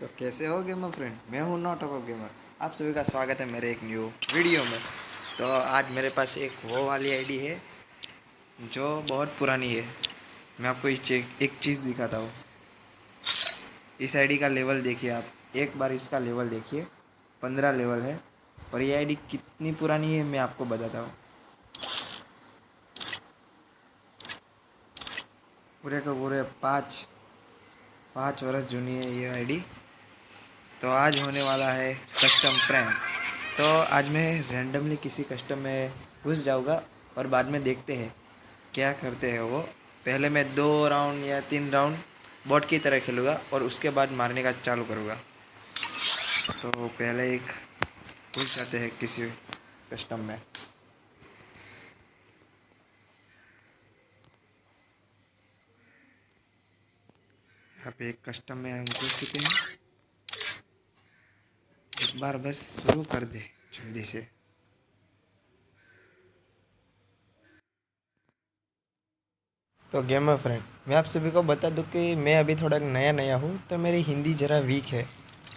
तो कैसे हो गेमर फ्रेंड। मैं हूँ नॉट ऑफ गेमर। आप सभी का स्वागत है मेरे एक न्यू वीडियो में। तो आज मेरे पास एक वो वाली आईडी है जो बहुत पुरानी है। मैं आपको एक चीज़ दिखाता हूँ। इस आईडी का लेवल देखिए आप, एक बार इसका लेवल देखिए। 15 लेवल है। और ये आईडी कितनी पुरानी है मैं आपको बताता हूँ। पूरे के पूरे पाँच वर्ष जूनी है ये आईडी। तो आज होने वाला है कस्टम प्रैंक। तो आज मैं रैंडमली किसी कस्टम में घुस जाऊँगा और बाद में देखते हैं क्या करते हैं वो। पहले मैं 2 राउंड या 3 राउंड बॉट की तरह खेलूँगा और उसके बाद मारने का चालू करूँगा। तो पहले एक घुस जाते हैं किसी कस्टम में। यहाँ पे एक कस्टम में हम घुस चुके हैं। एक बार बस शुरू कर दे जल्दी से। तो गेमर फ्रेंड, मैं आप सभी को बता दूं कि मैं अभी थोड़ा नया नया हूँ, तो मेरी हिंदी ज़रा वीक है।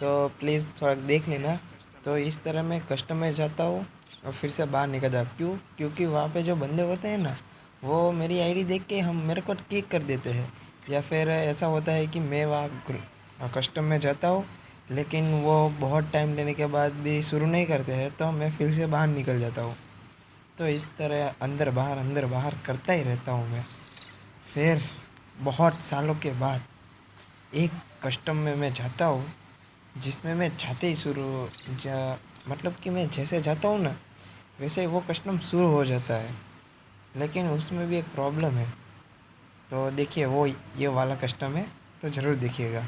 तो प्लीज़ थोड़ा देख लेना। तो इस तरह मैं कस्टम में जाता हूँ और फिर से बाहर निकल जाता हूँ। क्यों? क्योंकि वहाँ पे जो बंदे होते हैं ना, वो मेरी आईडी देख के हम मेरे को किक कर देते हैं। या फिर ऐसा होता है कि मैं वहाँ कस्टम में जाता हूँ, लेकिन वो बहुत टाइम लेने के बाद भी शुरू नहीं करते हैं, तो मैं फिर से बाहर निकल जाता हूँ। तो इस तरह अंदर बाहर करता ही रहता हूँ मैं। फिर बहुत सालों के बाद एक कस्टम में मैं जाता हूँ, जिसमें मैं जाते ही मतलब कि मैं जैसे जाता हूँ ना, वैसे ही वो कस्टम शुरू हो जाता है। लेकिन उसमें भी एक प्रॉब्लम है। तो देखिए, वो ये वाला कस्टम है, तो ज़रूर देखिएगा।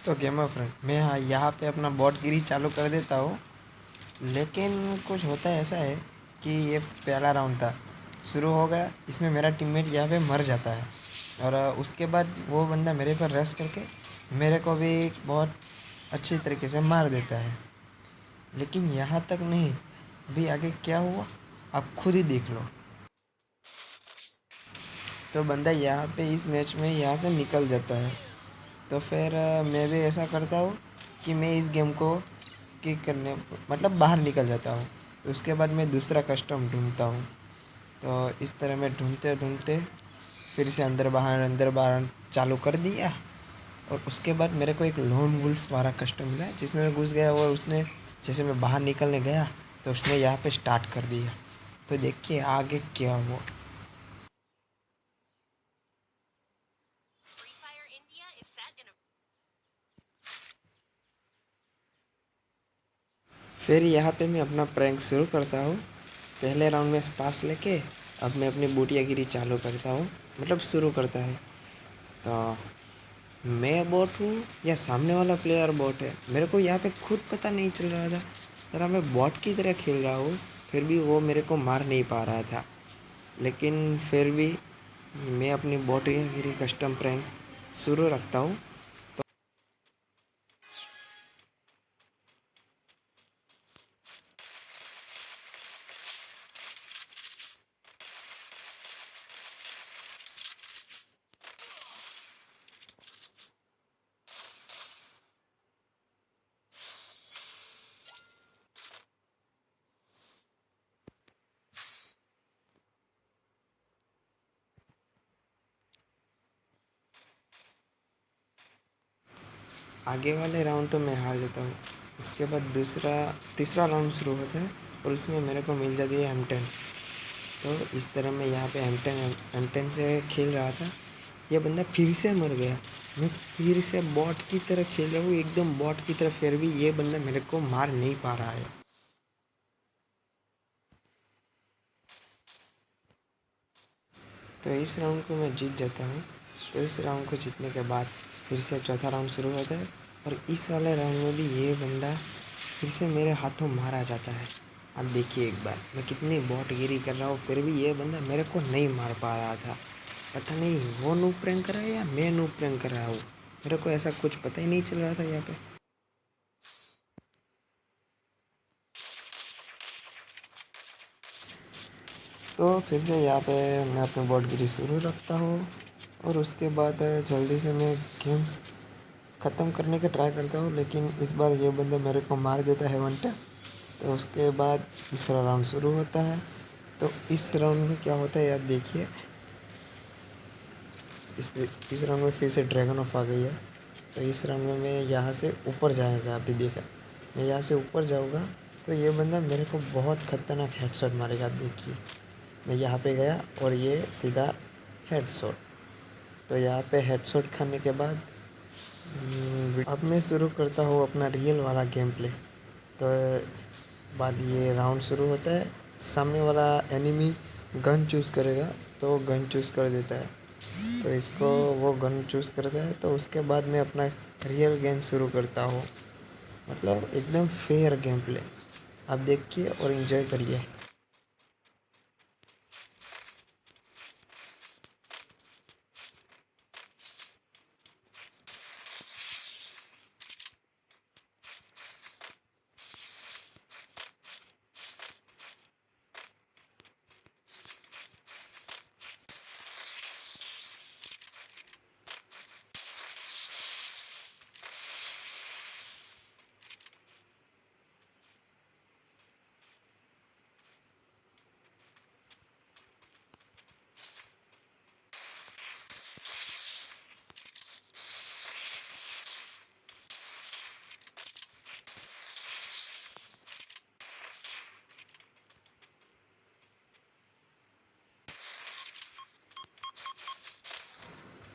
तो गेमर फ्रेंड, मैं यहाँ पे अपना बॉटगिरी चालू कर देता हूँ। लेकिन कुछ होता है ऐसा है कि ये पहला राउंड था, शुरू हो गया, इसमें मेरा टीममेट यहाँ पे मर जाता है। और उसके बाद वो बंदा मेरे पर रश करके मेरे को भी बहुत अच्छी तरीके से मार देता है। लेकिन यहाँ तक नहीं, अभी आगे क्या हुआ आप खुद ही देख लो। तो बंदा यहाँ पे इस मैच में यहाँ से निकल जाता है। तो फिर मैं भी ऐसा करता हूँ कि मैं इस गेम को किक करने मतलब बाहर निकल जाता हूँ। तो उसके बाद मैं दूसरा कस्टम ढूंढता हूँ। तो इस तरह मैं ढूंढते ढूंढते फिर से अंदर बाहर चालू कर दिया। और उसके बाद मेरे को एक लोन वुल्फ वाला कस्टम मिला, जिसमें मैं घुस गया और उसने जैसे मैं बाहर निकलने गया तो उसने यहाँ पे स्टार्ट कर दिया। तो देखिए आगे क्या हुआ। फिर यहाँ पे मैं अपना प्रैंक शुरू करता हूँ। पहले राउंड में पास लेके अब मैं अपनी बूटियागिरी चालू करता हूँ, मतलब शुरू करता है। तो मैं बॉट हूँ या सामने वाला प्लेयर बॉट है, मेरे को यहाँ पे खुद पता नहीं चल रहा था। तरह मैं बॉट की तरह खेल रहा हूँ, फिर भी वो मेरे को मार नहीं पा रहा था। लेकिन फिर भी मैं अपनी बॉटगिरी कस्टम प्रैंक शुरू रखता हूँ। आगे वाले राउंड तो मैं हार जाता हूँ। उसके बाद तीसरा राउंड शुरू होता है और उसमें मेरे को मिल जाती है M10। तो इस तरह मैं यहाँ पे M10 से खेल रहा था। यह बंदा फिर से मर गया। मैं फिर से बॉट की तरह खेल रहा हूँ, एकदम बॉट की तरह, फिर भी ये बंदा मेरे को मार नहीं पा रहा है। तो इस राउंड को मैं जीत जाता हूँ। तो इस राउंड को जीतने के बाद फिर से चौथा राउंड शुरू होता है और इस वाले राउंड में भी ये बंदा फिर से मेरे हाथों मारा जाता है। आप देखिए एक बार मैं कितनी बॉटगिरी कर रहा हूँ, फिर भी ये बंदा मेरे को नहीं मार पा रहा था। पता नहीं वो नूब प्रैंक कर रहा है या मैं नूब प्रैंक कर रहा हूँ। मेरे को ऐसा कुछ पता ही नहीं चल रहा था यहाँ पे। तो फिर से यहाँ पे मैं अपनी बॉटगिरी शुरू रखता हूँ और उसके बाद जल्दी से मैं गेम्स ख़त्म करने की ट्राई करता हूँ, लेकिन इस बार ये बंदा मेरे को मार देता है 1 टैप। तो उसके बाद दूसरा राउंड शुरू होता है। तो इस राउंड में क्या होता है आप देखिए। इस राउंड में फिर से ड्रैगन ऑफ आ गई है। तो इस राउंड में मैं यहाँ से ऊपर जाएगा, अभी देखा मैं यहाँ से ऊपर जाऊँगा तो ये बंदा मेरे को बहुत खतरनाक हेडशॉट मारेगा। आप देखिए मैं यहाँ पे गया और ये सीधा हेडशॉट। तो यहाँ पे हेडशॉट खाने के बाद अब मैं शुरू करता हूँ अपना रियल वाला गेम प्ले। तो बाद ये राउंड शुरू होता है। सामने वाला एनिमी गन चूज़ करेगा तो वो गन चूज़ कर देता है। तो इसको वो गन चूज़ करता है तो उसके बाद मैं अपना रियल गेम शुरू करता हूँ। मतलब एकदम फेयर गेम प्ले। आप देखिए और इन्जॉय करिए।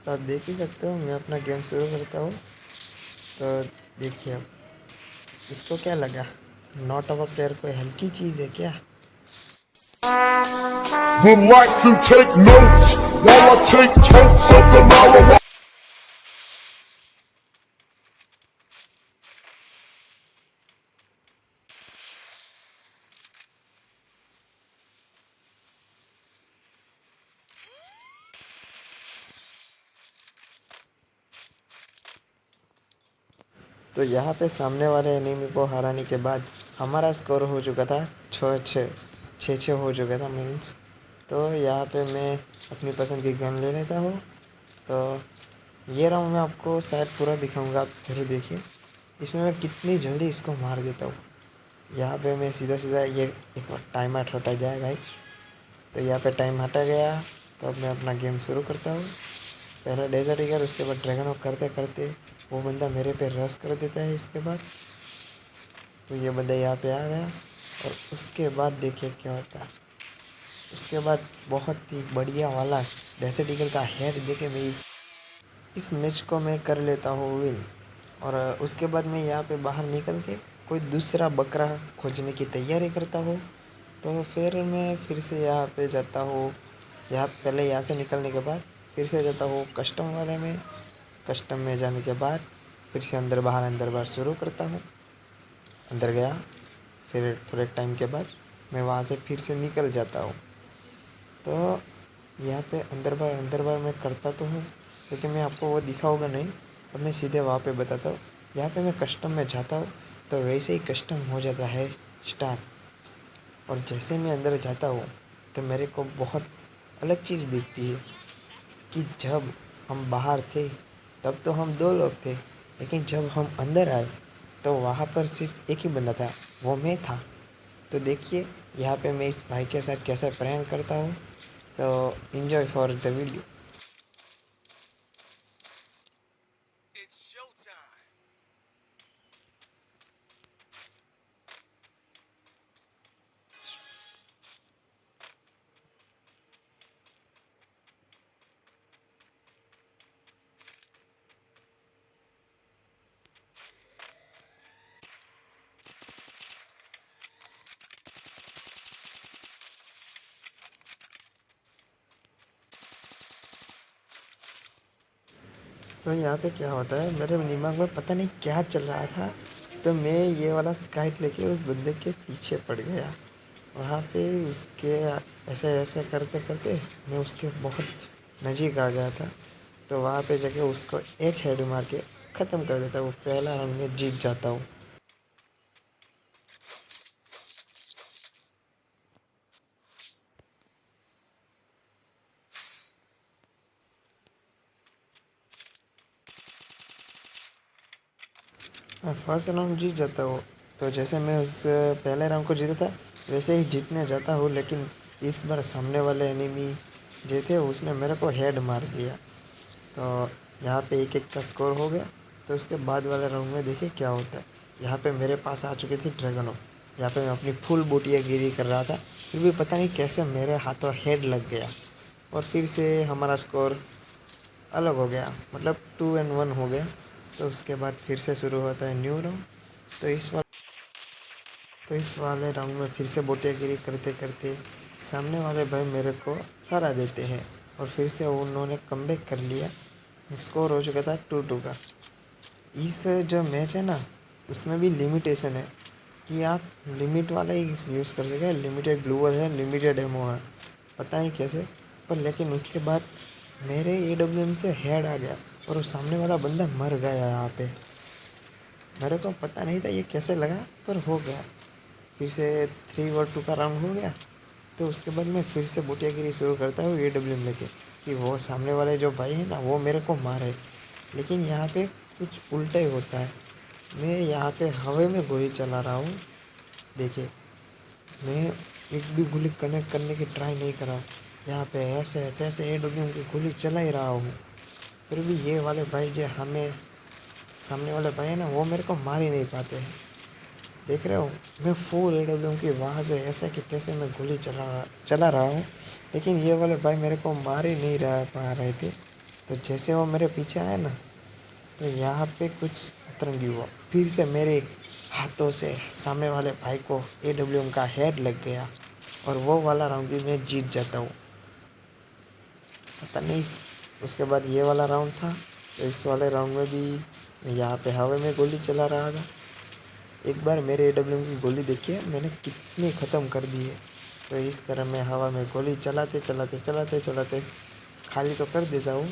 तो आप देख ही सकते हो मैं अपना गेम शुरू करता हूँ। तो देखिए अब इसको क्या लगा, नॉट ऑफ अ प्लेयर कोई हल्की चीज़ है क्या। Would like to take notes while I take totes of the marijuana. तो यहाँ पे सामने वाले एनिमी को हराने के बाद हमारा स्कोर हो चुका था 6-6 हो चुका था मीन्स। तो यहाँ पे मैं अपनी पसंद की गन ले लेता हूँ। तो ये राउंड मैं आपको शायद पूरा दिखाऊंगा, आप ज़रूर देखिए इसमें मैं कितनी जल्दी इसको मार देता हूँ। यहाँ पे मैं सीधा सीधा ये एक बार टाइम आउट हटा जाए भाई। तो यहाँ पे टाइम हटा गया। तो अब मैं अपना गेम शुरू करता हूँ। पहला डेजर्ट ईगल, उसके बाद ड्रैगन वॉक करते करते वो बंदा मेरे पे रश कर देता है। इसके बाद तो ये बंदा यहाँ पे आ गया और उसके बाद देखिए क्या होता है। उसके बाद बहुत ही बढ़िया वाला डेजर्ट ईगल का हेड देके मैं इस मैच को मैं कर लेता हूँ विन। और उसके बाद मैं यहाँ पे बाहर निकल के कोई दूसरा बकरा खोजने की तैयारी करता हूँ। तो फिर मैं फिर से यहाँ पे जाता हूँ। यहाँ पहले यहाँ से निकलने के बाद फिर से जाता हूँ कस्टम वाले में। कस्टम में जाने के बाद फिर से अंदर बाहर शुरू करता हूँ। अंदर गया, फिर थोड़े टाइम के बाद मैं वहाँ से फिर से निकल जाता हूँ। तो यहाँ पे अंदर बार मैं करता तो हूँ, लेकिन मैं आपको वो दिखाऊंगा नहीं। अब मैं सीधे वहाँ पे बताता हूँ। यहाँ पे मैं कस्टम में जाता हूँ तो वैसे ही कस्टम हो जाता है स्टार्ट। और जैसे मैं अंदर जाता हूँ तो मेरे को बहुत अलग चीज़ दिखती है कि जब हम बाहर थे तब तो हम 2 लोग थे, लेकिन जब हम अंदर आए तो वहाँ पर सिर्फ एक ही बंदा था, वो मैं था। तो देखिए यहाँ पे मैं इस भाई के साथ कैसे प्रैंक करता हूँ। तो इन्जॉय फॉर द वीडियो। तो यहाँ पे क्या होता है, मेरे दिमाग में पता नहीं क्या चल रहा था। तो मैं ये वाला स्काइप लेके उस बंदे के पीछे पड़ गया। वहाँ पे उसके ऐसे ऐसे करते करते मैं उसके बहुत नज़दीक आ गया था। तो वहाँ पे जाके उसको एक हेड मार के ख़त्म कर देता हूँ, पहला राउंड में जीत जाता हूँ। मैं फर्स्ट राउंड जीत जाता हूँ। तो जैसे मैं उस पहले राउंड को जीता था वैसे ही जीतने जाता हूँ, लेकिन इस बार सामने वाले एनिमी जो थे उसने मेरे को हेड मार दिया। तो यहाँ पे 1-1 का स्कोर हो गया। तो उसके बाद वाले राउंड में देखिए क्या होता है। यहाँ पे मेरे पास आ चुकी थी ड्रैगनो। यहाँ पे मैं अपनी फुल बोटियागिरी कर रहा था, फिर भी पता नहीं कैसे मेरे हाथों हेड लग गया और फिर से हमारा स्कोर अलग हो गया, मतलब 2-1 हो गया। तो उसके बाद फिर से शुरू होता है न्यू राउंड। तो इस वाले राउंड में फिर से बोटियागिरी करते करते सामने वाले भाई मेरे को हरा देते हैं और फिर से उन्होंने कमबैक कर लिया। स्कोर हो चुका था 2-2 का। इस जो मैच है ना, उसमें भी लिमिटेशन है कि आप लिमिट वाला ही यूज़ कर सकें। लिमिटेड ग्लूवल है, लिमिटेड एमो है, पता नहीं कैसे। पर लेकिन उसके बाद मेरे AWM से हेड आ गया और वो सामने वाला बंदा मर गया। यहाँ पे मेरे को पता नहीं था ये कैसे लगा, पर हो गया। फिर से 3-2 का राउंड हो गया। तो उसके बाद मैं फिर से बोटियागिरी शुरू करता हूँ AWM लेके कि वो सामने वाले जो भाई है ना वो मेरे को मारे। लेकिन यहाँ पे कुछ उल्टा ही होता है। मैं यहाँ पे हवा में गोली चला रहा हूँ। देखिए, मैं एक भी गोली कनेक्ट करने की ट्राई नहीं कर रहा हूँ। यहाँ पे ऐसे तैसे AWM की गोली चला ही रहा हूँ, फिर भी ये वाले भाई जो हमें सामने वाले भाई है ना वो मेरे को मार ही नहीं पाते हैं। देख रहे हो, मैं फुल AWM की वहाँ से ऐसे कि तैसे मैं गोली चला रहा हूँ, लेकिन ये वाले भाई मेरे को मार ही नहीं पा रहे थे। तो जैसे वो मेरे पीछे आए ना, तो यहाँ पे कुछ अतरंगी हुआ। फिर से मेरे हाथों से सामने वाले भाई को AWM का हेड लग गया और वो वाला राउंड भी मैं जीत जाता हूँ। पता नहीं उसके बाद ये वाला राउंड था। तो इस वाले राउंड में भी मैं यहाँ पे हवा में गोली चला रहा था। एक बार मेरे AWM की गोली देखिए मैंने कितनी ख़त्म कर दी है। तो इस तरह मैं हवा में गोली चलाते चलाते चलाते चलाते खाली तो कर देता हूँ,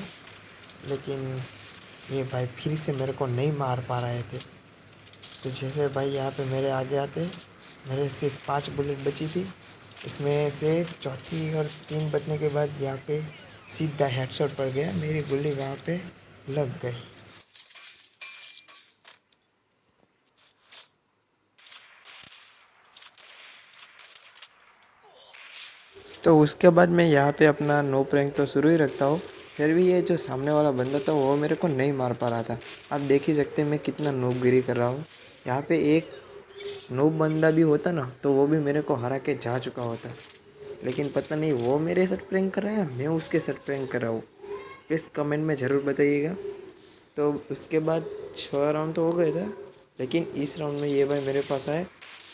लेकिन ये भाई फिर से मेरे को नहीं मार पा रहे थे। तो जैसे भाई यहाँ पे मेरे आगे आते, मेरे सिर्फ 5 बुलेट बची थी, उसमें से चौथी और 3 बचने के बाद यहाँ पे सीधा हेडशॉट पड़ गया, मेरी गोली वहाँ पे लग गई। तो उसके बाद मैं यहाँ पे अपना नो प्रैंक तो शुरू ही रखता हूँ, फिर भी ये जो सामने वाला बंदा था वो मेरे को नहीं मार पा रहा था। आप देख ही सकते हैं मैं कितना नोबगिरी कर रहा हूँ। यहाँ पे एक नोब बंदा भी होता ना तो वो भी मेरे को हरा के जा चुका होता, लेकिन पता नहीं वो मेरे साथ प्रैंक कर रहा है या मैं उसके साथ प्रैंक कर रहा हूँ। प्लीज़ कमेंट में ज़रूर बताइएगा। तो उसके बाद 6 राउंड तो हो गए थे, लेकिन इस राउंड में ये भाई मेरे पास आए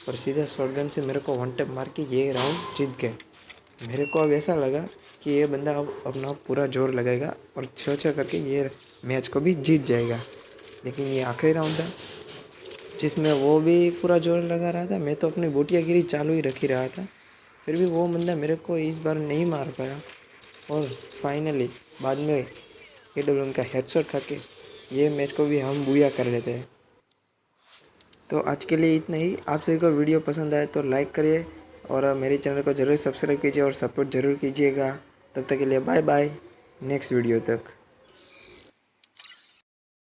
और सीधा शॉटगन से मेरे को 1 टैप मार के ये राउंड जीत गए। मेरे को अब ऐसा लगा कि ये बंदा अब अपना पूरा जोर लगाएगा और 6-6 करके ये मैच को भी जीत जाएगा। लेकिन ये आखिरी राउंड था जिसमें वो भी पूरा जोर लगा रहा था, मैं तो अपनी बोटियागिरी चालू ही रख ही रहा था। फिर भी वो बंदा मेरे को इस बार नहीं मार पाया और फाइनली बाद में AWM का हेडशॉट खा के ये मैच को भी हम बुया कर लेते हैं। तो आज के लिए इतना ही। आप सभी को वीडियो पसंद आए तो लाइक करिए और मेरे चैनल को ज़रूर सब्सक्राइब कीजिए और सपोर्ट ज़रूर कीजिएगा। तब तक के लिए बाय बाय, नेक्स्ट वीडियो तक।